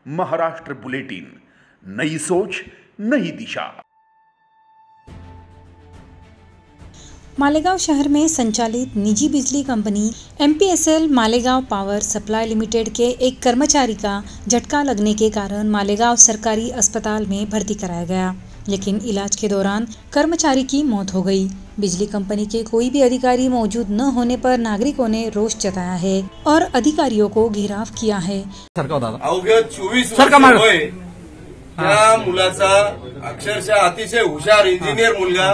Maharashtra bulletin, नई सोच नई दिशा। मालेगांव शहर में संचालित निजी बिजली company MPSL Malegaon power supply limited के एक कर्मचारी का झटका लगने के कारण मालेगांव सरकारी अस्पताल में भर्ती कराया गया, लेकिन इलाज के दौरान कर्मचारी की मौत हो गई। बिजली कंपनी के कोई भी अधिकारी मौजूद न होने पर नागरिकों ने रोष जताया है और अधिकारियों को घेराव किया है। अवघ्या 24 वर्ष वय त्या मुलाचा अक्षरशः अतिशय हुशार इंजिनियर मुलगा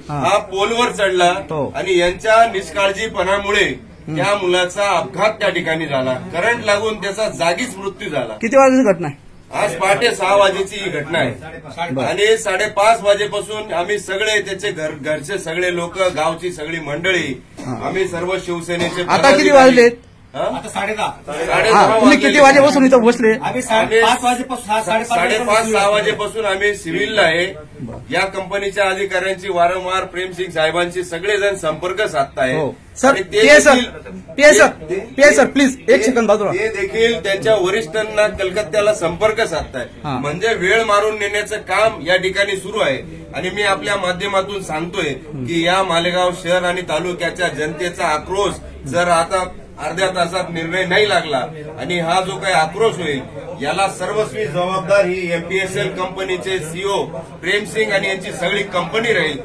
हा पोलवर चढला आणि यांच्या निष्काळजीपणामुळे त्या मुलाचा अपघात त्या ठिकाणी झाला। करंट लागून त्याचा जागीच मृत्यू झाला। किती वाजताची घटना आहे? आज पहाटे 6 वाजेची ही घटना आहे आणि 5:30 वाजेपासून आम्ही सगळे त्याचे घरचे सगळे लोक, गावची सगळी मंडळी, आम्ही सर्व शिवसेनेचे। आता किती वाजले? आता 10:30 तुम्ही किती वाजेपासून इथं बसले? आम्ही 5:30 वाजेपासून 6 वाजेपासून आम्ही सिव्हिलला आहे। या कंपनीच्या अधिकाऱ्यांची वारंवार प्रेमसिंग साहेबांची सगळेजण संपर्क साधताय। सर प्लीज एक सेकंद बाजूला। ते देखील त्यांच्या वरिष्ठांना कलकत्त्याला संपर्क साधताय, म्हणजे वेळ मारून नेण्याचं काम या ठिकाणी सुरू आहे। आणि मी आपल्या माध्यमातून सांगतोय की या मालेगाव शहर आणि तालुक्याच्या जनतेचा आक्रोश जर आता अर्ध्या तासात निर्णय नाही लागला आणि हा जो काही आक्रोश होईल याला सर्वस्वी जबाबदार ही MPSL कंपनीचे CEO प्रेमसिंग आणि यांची सगळी कंपनी राहील।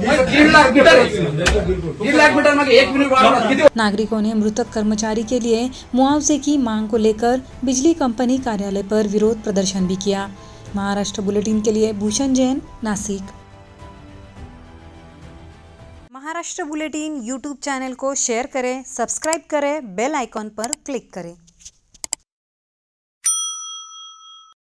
1.5 लाख मीटर मागे 1 मिनिट। नागरिकों ने मृतक कर्मचारी के लिए मुआवजे की मांग को लेकर बिजली कंपनी कार्यालय पर विरोध प्रदर्शन भी किया। महाराष्ट्र बुलेटिन के लिए Bhushan Jain, Nashik. Maharashtra bulletin YouTube channel को शेयर करें, सब्सक्राइब करें, बेल आइकॉन पर क्लिक करें।